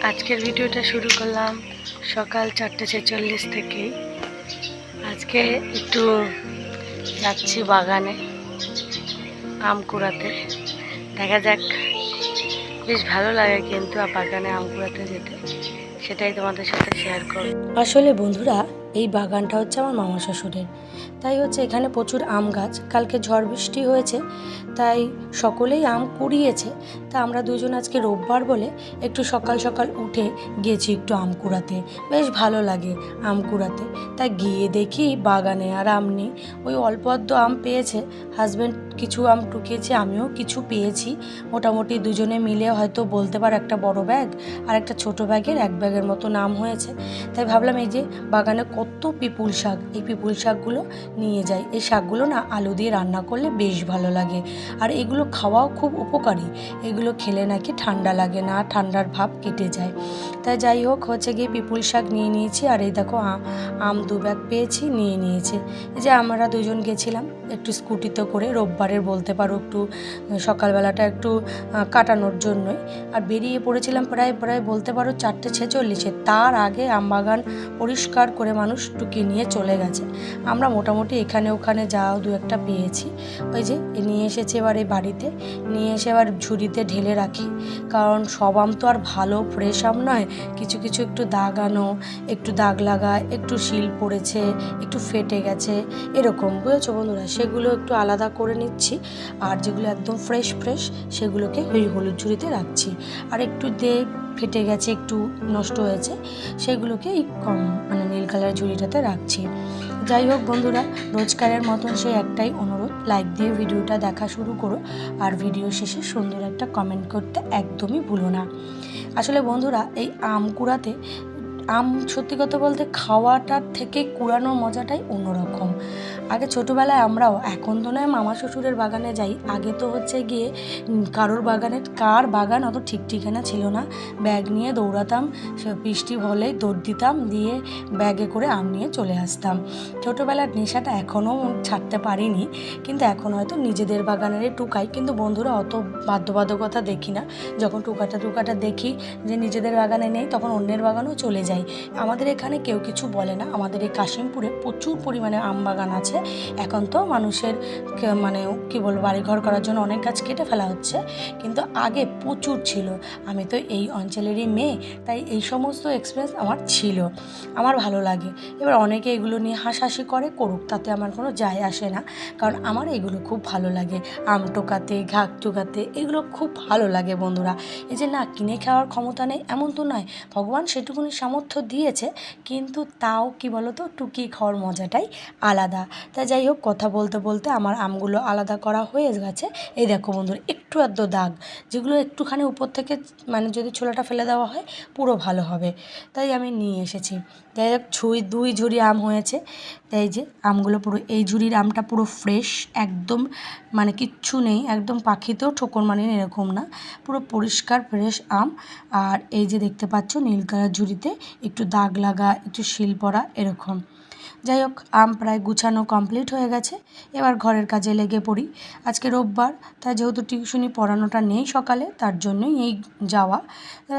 আজকের ভিডিওটা শুরু করলাম সকাল 4:46 থেকেই। আজকে একটু যাচ্ছি বাগানে আম কুড়াতে। দেখা যাক, বেশ ভালো লাগে কিন্তু বাগানে আম কুড়াতে যেতে, সেটাই তোমাদের সাথে শেয়ার করব। আসলে বন্ধুরা, এই বাগানটা হচ্ছে আমার মামা শ্বশুরের, তাই হচ্ছে এখানে প্রচুর আম গাছ। কালকে ঝড় বৃষ্টি হয়েছে, তাই সকলেই আম কুড়িয়েছে। তা আমরা দুজন আজকে রোববার বলে একটু সকাল সকাল উঠে গেছি একটু আম কুড়াতে। বেশ ভালো লাগে আম কুড়াতে। তাই গিয়ে দেখি বাগানে আর আম নেই, ওই অল্প অল্প আম পেয়েছে হাজব্যান্ড, কিছু আম টুকিয়েছে, আমিও কিছু পেয়েছি। মোটামুটি দুজনে মিলে হয়তো বলতে পারো একটা বড় ব্যাগ আর একটা ছোট ব্যাগের এক ব্যাগের মতো আম হয়েছে। তাই ভাবলাম এই যে বাগানে কত পিপুল শাক, এই পিপুল শাকগুলো নিয়ে যাই। এই শাকগুলো না আলু দিয়ে রান্না করলে বেশ ভালো লাগে, আর এগুলো খাওয়াও খুব উপকারী। এগুলো খেলে নাকি ঠান্ডা লাগে না, ঠান্ডার ভাব কেটে যায়। তাই যাই হোক, হচ্ছে গিয়ে পিপুল শাক নিয়ে নিয়েছি। আর এই দেখো আম 2 ব্যাগ পেয়েছি, নিয়ে নিয়েছে। এই যে আমরা দুজন গেছিলাম একটু স্কুটিতে করে, রোববারের বলতে পারো একটু সকালবেলাটা একটু কাটানোর জন্যই। আর বেরিয়ে পড়েছিলাম প্রায় বলতে পারো 4:46। তার আগে আমবাগান পরিষ্কার করে মানুষ টুকিয়ে নিয়ে চলে গেছে। আমরা মোটামুটি এখানে ওখানে যাও 2-একটা পেয়েছি। ওই যে নিয়ে এসেছি এবার এই বাড়িতে, নিয়ে এসে এবার ঝুড়িতে ঢেলে রাখি। কারণ সব আম তো আর ভালো ফ্রেশ আম নয়, কিছু কিছু একটু দাগানো, একটু দাগ লাগা, একটু শিল পড়েছে, একটু ফেটে গেছে, এরকম বুঝেছো বন্ধুরা। সেগুলো একটু আলাদা করে নিচ্ছি, আর যেগুলো একদম ফ্রেশ সেগুলোকে ওই হলুদ ঝুড়িতে রাখছি। আর একটু ফেটে গেছে, একটু নষ্ট হয়েছে, সেগুলোকে এই মানে নীল কালার ঝুড়িটাতে রাখছি। যাই হোক বন্ধুরা, রোজকারের মতন সেই একটাই অনুরোধ, লাইক দিয়ে ভিডিওটা দেখা শুরু করো, আর ভিডিও শেষে সুন্দর একটা কমেন্ট করতে একদমই ভুলো না। আসলে বন্ধুরা, এই আম কুড়াতে আম সত্যি কথা বলতে খাওয়াটার থেকে কুড়ানোর মজাটাই অন্যরকম। আগে ছোটোবেলায় আমরাও, এখন তো নয় মামা শ্বশুরের বাগানে যাই, আগে তো হচ্ছে গিয়ে কার বাগান অত ঠিক ঠিকানা ছিল না, ব্যাগ নিয়ে দৌড়াতাম, বৃষ্টি হলে দৌড় দিতাম, দিয়ে ব্যাগে করে আম নিয়ে চলে আসতাম। ছোটোবেলার নেশাটা এখনও ছাড়তে পারিনি, কিন্তু এখন হয়তো নিজেদের বাগানেরই টুকাই, কিন্তু বন্ধুরা অত বাধ্যবাধকতা দেখি না। যখন টুকাটা দেখি যে নিজেদের বাগানে নেই, তখন অন্যের বাগানেও চলে যাই। আমাদের এখানে কেউ কিছু বলে না। আমাদের এই কাশিমপুরে প্রচুর পরিমাণে আম বাগান আছে। এখন তো মানুষের মানে কী বলবো, বাড়িঘর করার জন্য অনেক গাছ কেটে ফেলা হচ্ছে, কিন্তু আগে প্রচুর ছিল। আমি তো এই অঞ্চলেরই মেয়ে, তাই এই সমস্ত এক্সপিরিয়েন্স আমার ছিল, আমার ভালো লাগে। এবার অনেকে এগুলো নিয়ে হাসাহাসি করুক, তাতে আমার কোনো যায় আসে না, কারণ আমার এগুলো খুব ভালো লাগে। আম টোকাতে, ঘাক টোকাতে, এগুলো খুব ভালো লাগে বন্ধুরা। এই যে না কিনে খাওয়ার ক্ষমতা নেই এমন তো নয়, ভগবান সেটুকুনি সামর্থ্য দিয়েছে, কিন্তু তাও কি বলো তো, টুকিয়ে খাওয়ার মজাটাই আলাদা। তাই যাই হোক, কথা বলতে বলতে আমার আমগুলো আলাদা করা হয়ে গেছে। এই দেখো বন্ধুরা, একটু আধটু দাগ, যেগুলো একটুখানি উপর থেকে মানে যদি ছোলাটা ফেলে দেওয়া হয় পুরো ভালো হবে, তাই আমি নিয়ে এসেছি। যাই হোক, 2 ঝুড়ি আম হয়েছে। তাই যে আমগুলো পুরো, এই ঝুড়ির আমটা পুরো ফ্রেশ একদম, মানে কিচ্ছু নেই, একদম পাখিতেও ঠোকর মানে এরকম না, পুরো পরিষ্কার ফ্রেশ আম। আর এই যে দেখতে পাচ্ছ নীল কালার ঝুড়িতে একটু দাগ লাগা, একটু শিল পড়া এরকম। যাই হোক, আম প্রায় গুছানো কমপ্লিট হয়ে গেছে, এবার ঘরের কাজে লেগে পড়ি। আজকে রোববার, তাই যেহেতু টিউশনি পড়ানোটা নেই সকালে, তার জন্যই এই যাওয়া।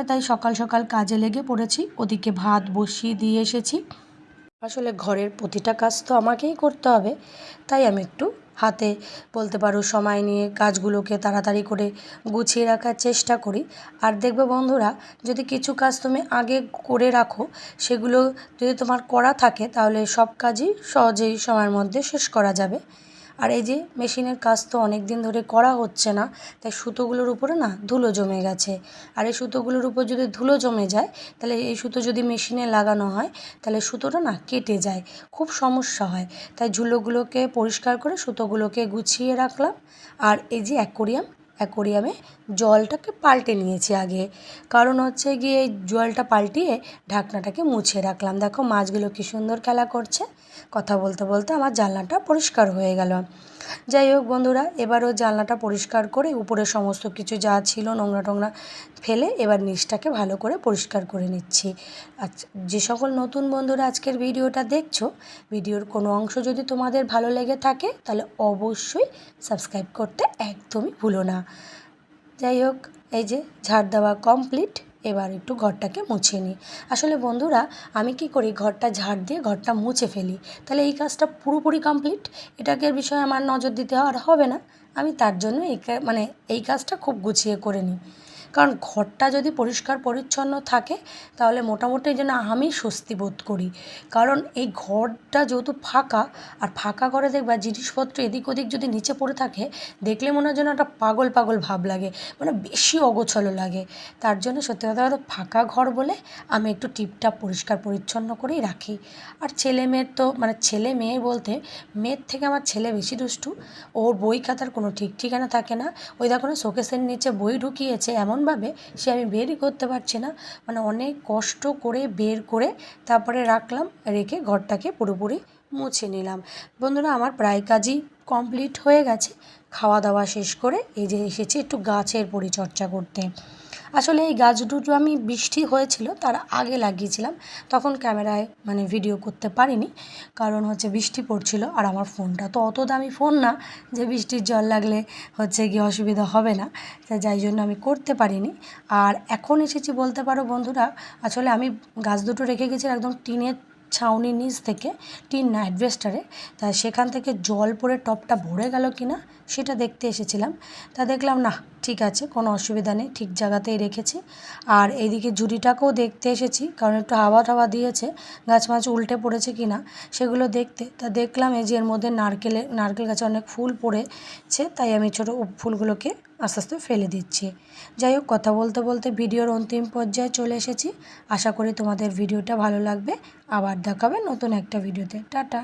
তাই সকাল সকাল কাজে লেগে পড়েছি, ওদিকে ভাত বসিয়ে দিয়ে এসেছি। আসলে ঘরের প্রতিটা কাজ তো আমাকেই করতে হবে, তাই আমি একটু হাতে বলতে পারো সময় নিয়ে কাজগুলোকে তাড়াতাড়ি করে গুছিয়ে রাখার চেষ্টা করি। আর দেখবে বন্ধুরা, যদি কিছু কাজ তুমি আগে করে রাখো, সেগুলো যদি তোমার করা থাকে, তাহলে সব কাজই সহজেই সময়ের মধ্যে শেষ করা যাবে। আর এই যে মেশিনের কাজ তো অনেক দিন ধরে করা হচ্ছে না, তাই সুতোগুলোর উপরে না ধুলো জমে গেছে। আর এই সুতোগুলোর উপর যদি ধুলো জমে যায়, তাহলে এই সুতো যদি মেশিনে লাগানো হয়, তাহলে সুতোটা না কেটে যায়, খুব সমস্যা হয়। তাই ঝুলোগুলোকে পরিষ্কার করে সুতোগুলোকে গুছিয়ে রাখলাম। আর এই যে অ্যাকোরিয়ামে জলটাকে পাল্টে নিয়েছি আগে, কারণ হচ্ছে গিয়ে এই জলটা পাল্টিয়ে ঢাকনাটাকে মুছে রাখলাম। দেখো মাছগুলো কী সুন্দর খেলা করছে। কথা বলতে বলতে আমার জানলাটা পরিষ্কার হয়ে গেল। যাই হোক বন্ধুরা, এবারও জানলাটা পরিষ্কার করে উপরে সমস্ত কিছু যা ছিল নোংরা টোংরা ফেলে এবার নিচটাকে ভালো করে পরিষ্কার করে নিচ্ছি। আচ্ছা, যে সকল নতুন বন্ধুরা আজকের ভিডিওটা দেখছো, ভিডিওর কোনো অংশ যদি তোমাদের ভালো লেগে থাকে, তাহলে অবশ্যই সাবস্ক্রাইব করতে একদমই ভুলো না। যাই হোক, এই যে ঝাড় দেওয়া কমপ্লিট, এবার একটু ঘরটাকে মুছে নিই। আসলে বন্ধুরা আমি কি করি, ঘরটা ঝাড় দিয়ে ঘরটা মুছে ফেলি, তাহলে এই কাজটা পুরোপুরি কমপ্লিট। এটাকে বিষয়ে আমার নজর দিতে আর হবে না। আমি তার জন্য মানে এই কাজটা খুব গুছিয়ে করে নিই। কারণ ঘরটা যদি পরিষ্কার পরিচ্ছন্ন থাকে তাহলে মোটামুটি যেন আমি স্বস্তি বোধ করি। কারণ এই ঘরটা যেহেতু ফাঁকা, আর ফাঁকা ঘরে দেখবা জিনিসপত্র এদিক ওদিক যদি নিচে পড়ে থাকে, দেখলে মনে হয় যেন একটা পাগল পাগল ভাব লাগে, মানে বেশি অগোছালো লাগে। তার জন্য সত্যি কথা বলতে ফাঁকা ঘর বলে আমি একটু টিপটাপ পরিষ্কার পরিচ্ছন্ন করেই রাখি। আর ছেলে মেয়ের তো মানে ছেলে মেয়ে বলতে মেয়ের থেকে আমার ছেলে বেশি দুষ্টু। ওর বই খাতার কোনো ঠিক ঠিকানা থাকে না। ওই দেখো না শোকেসের নিচে বই ঢুকিয়েছে এমনভাবে সে আমি বেরই করতে পারছি না। মানে অনেক কষ্ট করে বের করে তারপরে রাখলাম, রেখে ঘরটাকে পুরোপুরি মুছে নিলাম। বন্ধুরা আমার প্রায় কাজই কমপ্লিট হয়ে গেছে। খাওয়া দাওয়া শেষ করে এই যে এসেছি একটু গাছের পরিচর্যা করতে। আসলে এই গাছ দুটো আমি বৃষ্টি হয়েছিল তার আগে লাগিয়েছিলাম, তখন ক্যামেরায় মানে ভিডিও করতে পারিনি, কারণ হচ্ছে বৃষ্টি পড়ছিল আর আমার ফোনটা তো অত দামি ফোন না যে বৃষ্টির জল লাগলে হচ্ছে কি অসুবিধা হবে না, যাই জন্য আমি করতে পারিনি। আর এখন এসেছি বলতে পারো বন্ধুরা, আসলে আমি গাছ দুটো রেখে গেছি একদম টিনের ছাউনির নিচ থেকে, টিন না অ্যাডভেস্টারে, তা সেখান থেকে জল পড়ে টবটা ভরে গেল কি না সেটা দেখতে এসেছিলাম। তা দেখলাম না, ঠিক আছে, কোনো অসুবিধা নেই, ঠিক জায়গাতেই রেখেছি। আর এইদিকে ঝুড়িটাকেও দেখতে এসেছি, কারণ একটু হাওয়া টাওয়া দিয়েছে, গাছ মাছ উল্টে পড়েছে কি না সেগুলো দেখতে। তা দেখলাম এই যে এর মধ্যে নারকেল গাছে অনেক ফুল পড়েছে, তাই আমি ছোটো ফুলগুলোকে আস্তে আস্তে ফেলে দিচ্ছি। যাই হোক, কথা বলতে বলতে ভিডিওর অন্তিম পর্যায়ে চলে এসেছি। আশা করি তোমাদের ভিডিওটা ভালো লাগবে। আবার দেখা হবে নতুন একটা ভিডিওতে। টাটা।